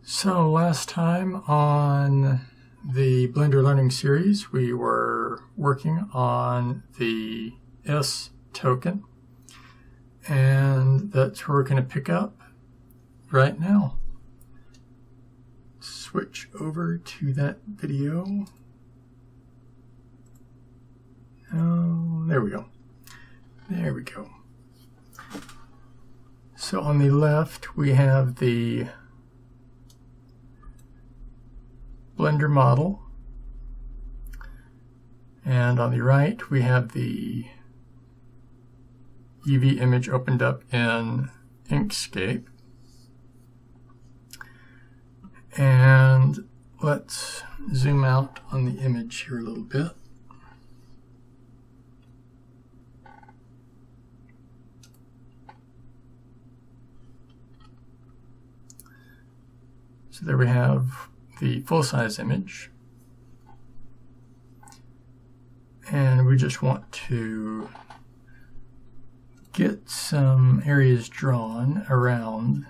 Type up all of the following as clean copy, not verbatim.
So last time on the Blender Learning Series, we were working on the S token, and that's where we're going to pick up right now. Switch over to that video. Oh, there we go. There we go. So on the left, we have the Blender model, and on the right we have the EV image opened up in Inkscape. And let's zoom out on the image here a little bit. So there we have the full-size image, and we just want to get some areas drawn around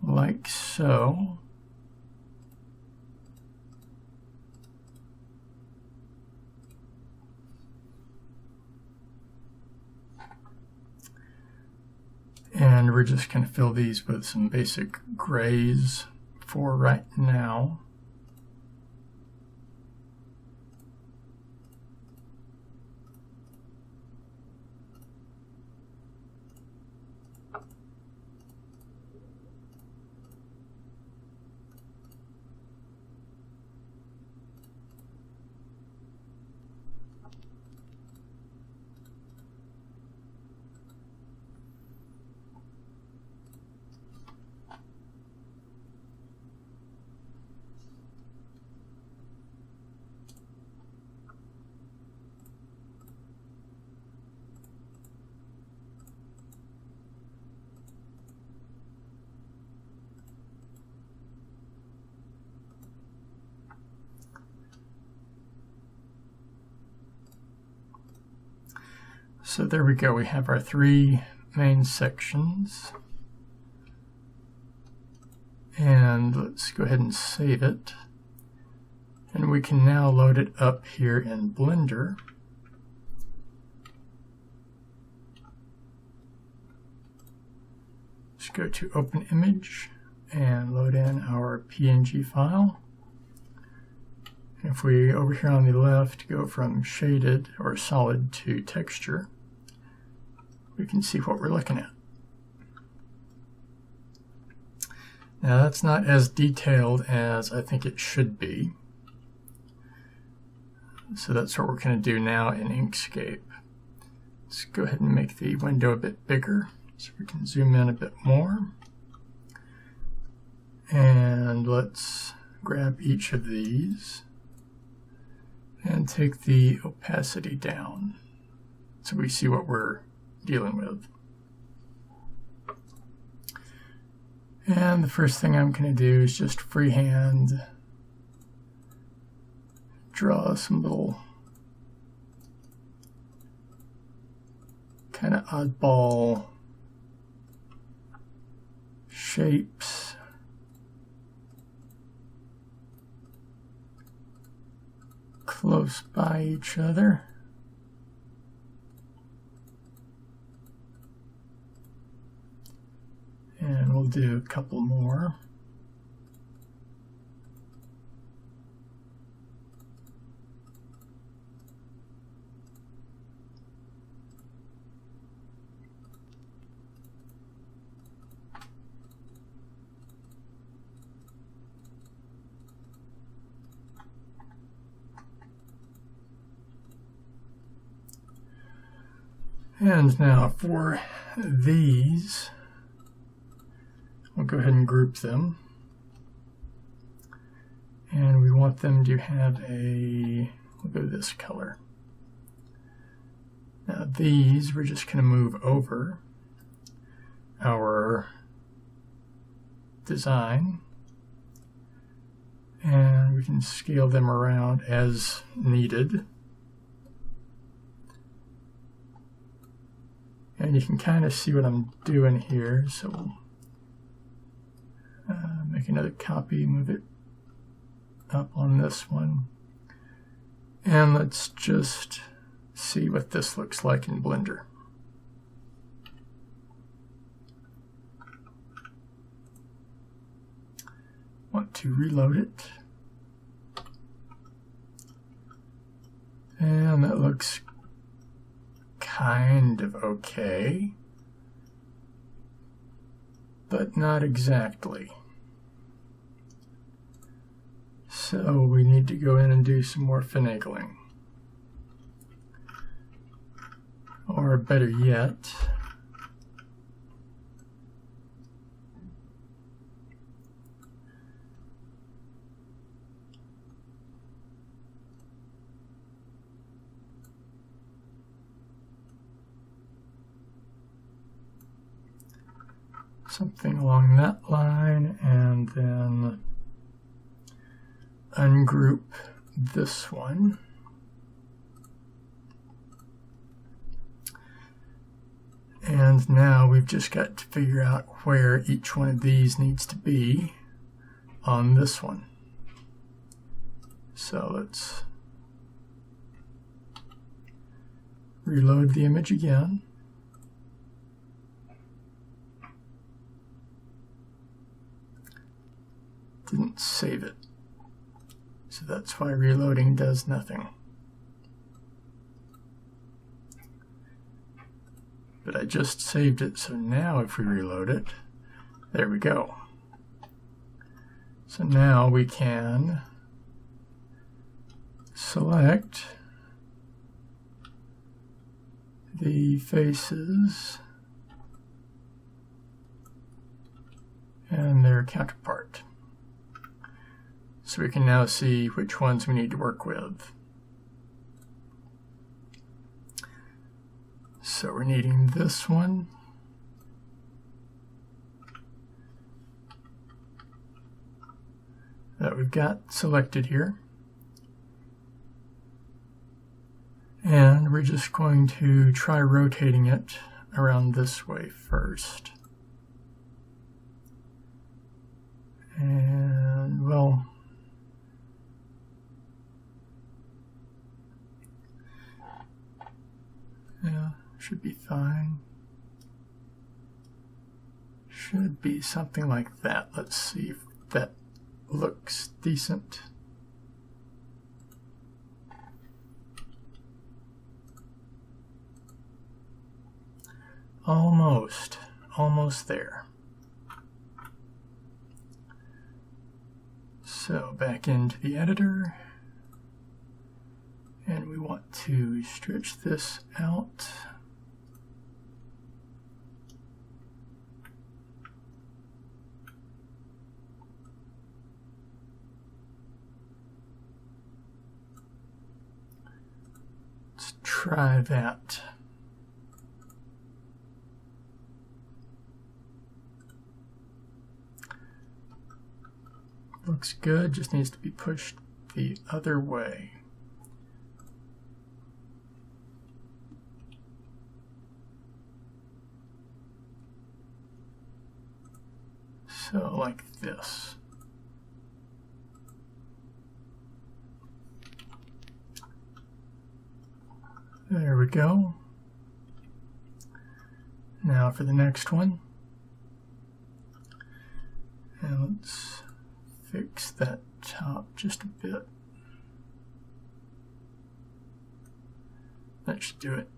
like so. And we're just going to fill these with some basic grays for right now. So there we go, we have our three main sections. And let's go ahead and save it. And we can now load it up here in Blender. Let's go to Open Image and load in our PNG file. If we, over here on the left, go from shaded or solid to texture, we can see what we're looking at. Now that's not as detailed as I think it should be. So that's what we're going to do now in Inkscape. Let's go ahead and make the window a bit bigger so we can zoom in a bit more. And let's grab each of these and take the opacity down so we see what we're dealing with. And the first thing I'm going to do is just freehand draw some little kind of oddball shapes. Close by each other. And we'll do a couple more. And now for these, we'll go ahead and group them. And we want them to have we'll go this color. Now these, we're just going to move over our design. And we can scale them around as needed. And you can kind of see what I'm doing here. So make another copy, move it up on this one. And let's just see what this looks like in Blender. Want to reload it. And that looks kind of okay, but not exactly. So we need to go in and do some more finagling. Or better yet, something along that line, and then ungroup this one. And now we've just got to figure out where each one of these needs to be on this one. So let's reload the image again. Didn't save it. So that's why reloading does nothing. But I just saved it, so now if we reload it, there we go. So now we can select the faces and their counterpart. So we can now see which ones we need to work with. So we're needing this one. That we've got selected here. And we're just going to try rotating it around this way first. And, well, yeah, should be fine. Should be something like that. Let's see if that looks decent. Almost there. So back into the editor, and we want to stretch this out. Let's try that. Looks good, just needs to be pushed the other way. So like this. There we go. Now for the next one. And let's fix that top just a bit. That should do it.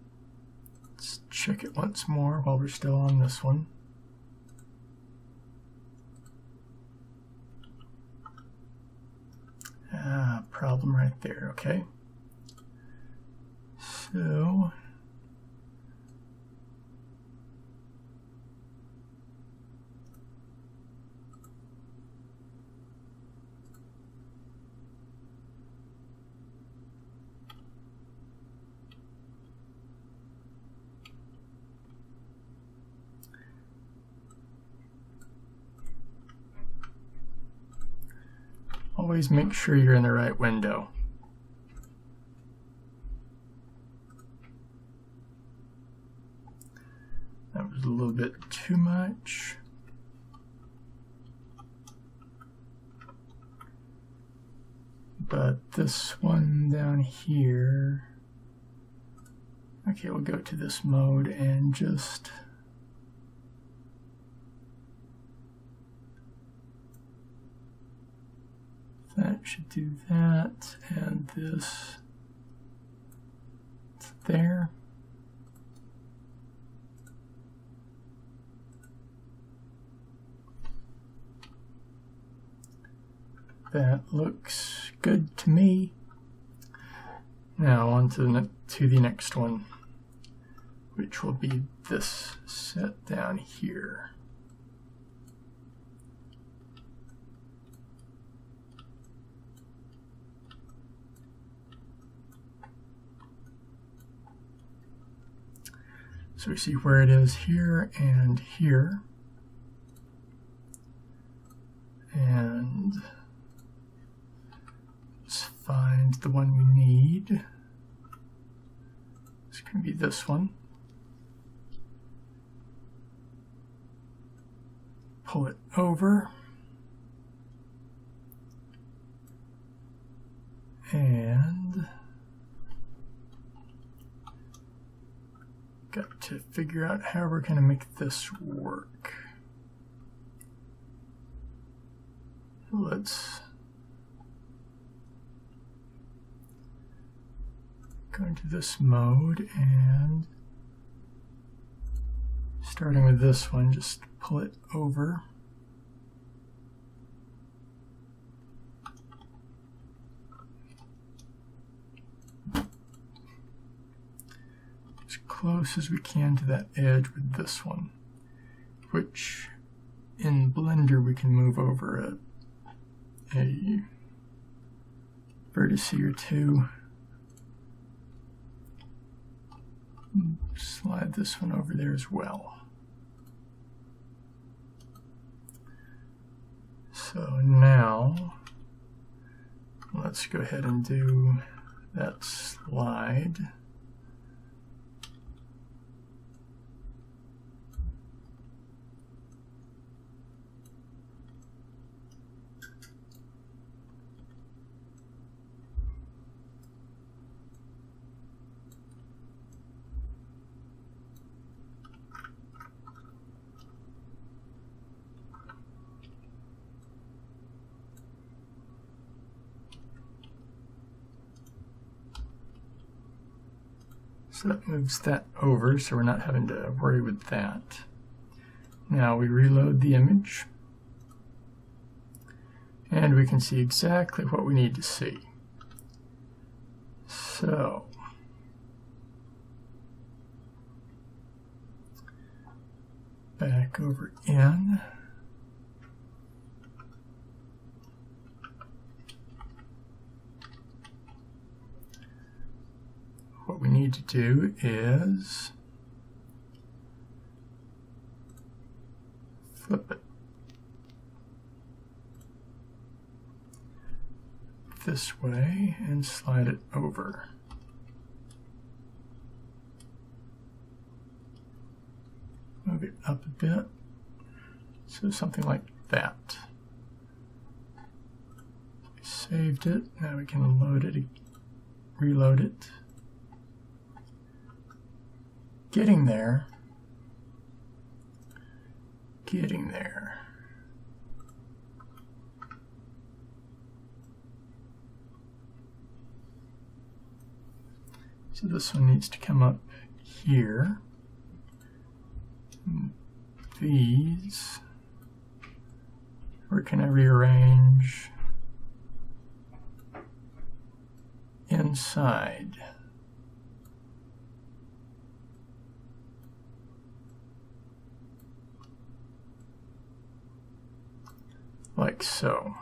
Let's check it once more while we're still on this one. Problem right there, okay. So always make sure you're in the right window. too much. But this one down here, okay, we'll go to this mode and just that should do that, and this there. That looks good to me. Now on to the next one, which will be this set down here. So we see where it is here and here. And let's find the one we need. It's going to be this one. Pull it over. And got to figure out how we're going to make this work. Let's go into this mode, and starting with this one, just pull it over. As close as we can to that edge with this one, which in Blender we can move over a vertex or two. Slide this one over there as well. So now let's go ahead and do that slide. So that moves that over, so we're not having to worry with that. Now we reload the image, and we can see exactly what we need to see. So back over in. What we need to do is flip it this way and slide it over. Move it up a bit, so something like that. We saved it, now we can load it, reload it. Getting there. Getting there. So this one needs to come up here. These, where can I rearrange inside? Like so.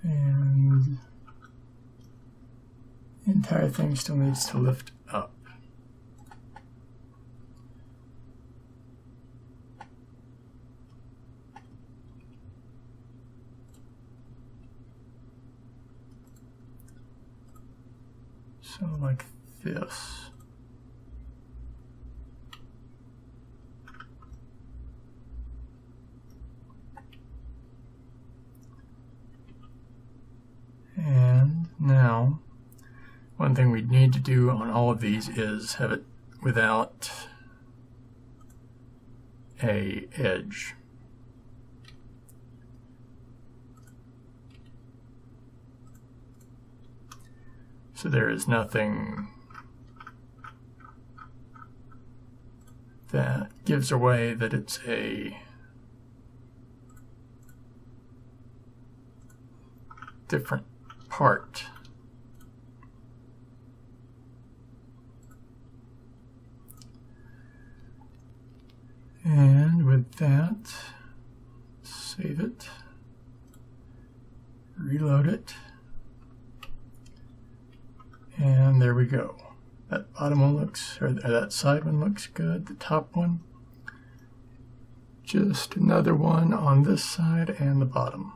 And the entire thing still needs to lift up. So like this. And now, one thing we need to do on all of these is have it without a edge. So there is nothing that gives away that it's a different part. And with that, save it, reload it, and there we go. That bottom one looks, or that side one looks good, the top one. Just another one on this side and the bottom.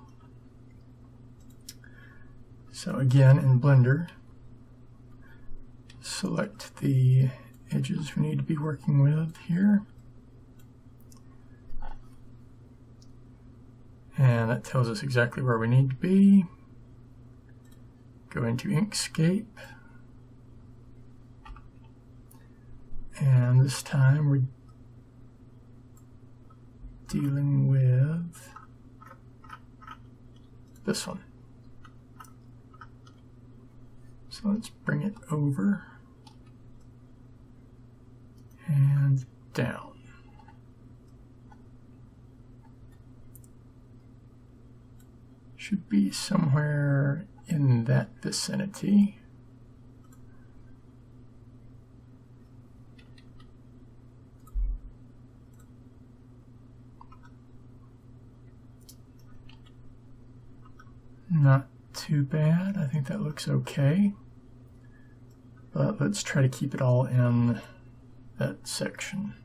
So again, in Blender, select the edges we need to be working with here. And that tells us exactly where we need to be. Go into Inkscape. And this time we're dealing with this one. So let's bring it over and down. Should be somewhere in that vicinity. Not too bad. I think that looks okay. But let's try to keep it all in that section.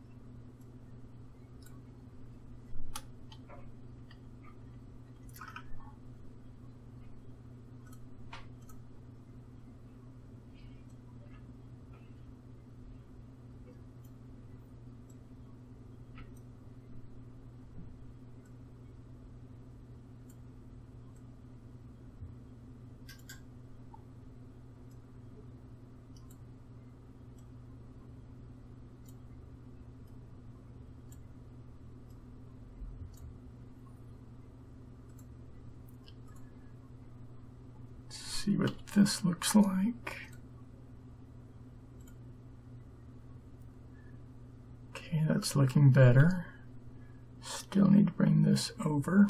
See what this looks like. Okay, that's looking better. Still need to bring this over.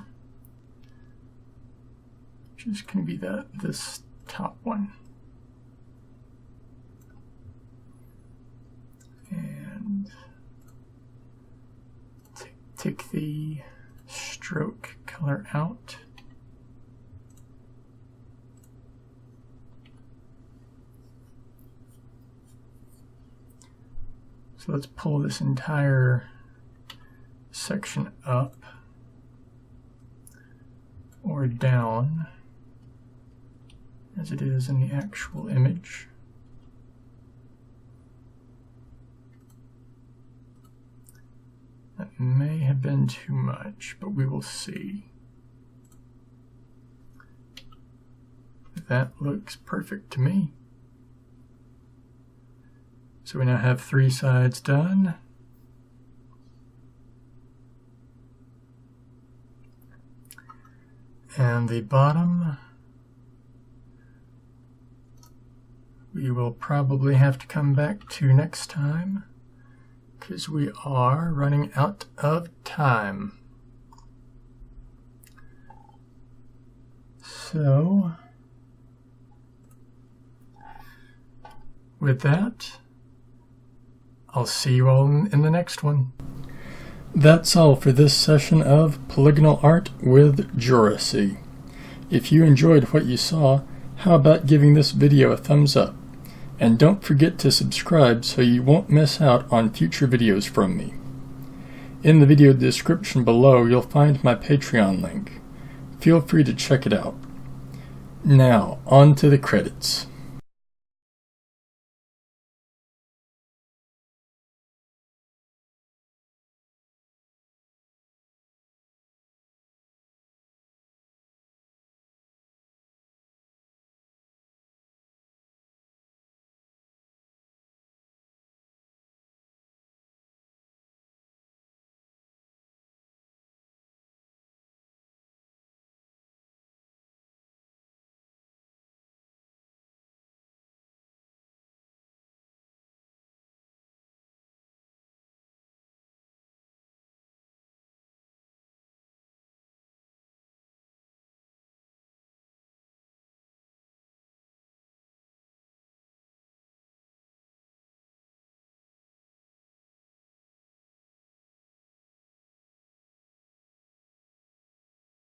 Just going to be this top one. And take the stroke color out. So let's pull this entire section up or down as it is in the actual image. That may have been too much, but we will see. That looks perfect to me. So we now have 3 sides done. And the bottom, we will probably have to come back to next time because we are running out of time. So, with that, I'll see you all in the next one. That's all for this session of Polygonal Art with JoRaSe. If you enjoyed what you saw, how about giving this video a thumbs up? And don't forget to subscribe so you won't miss out on future videos from me. In the video description below, you'll find my Patreon link. Feel free to check it out. Now, on to the credits.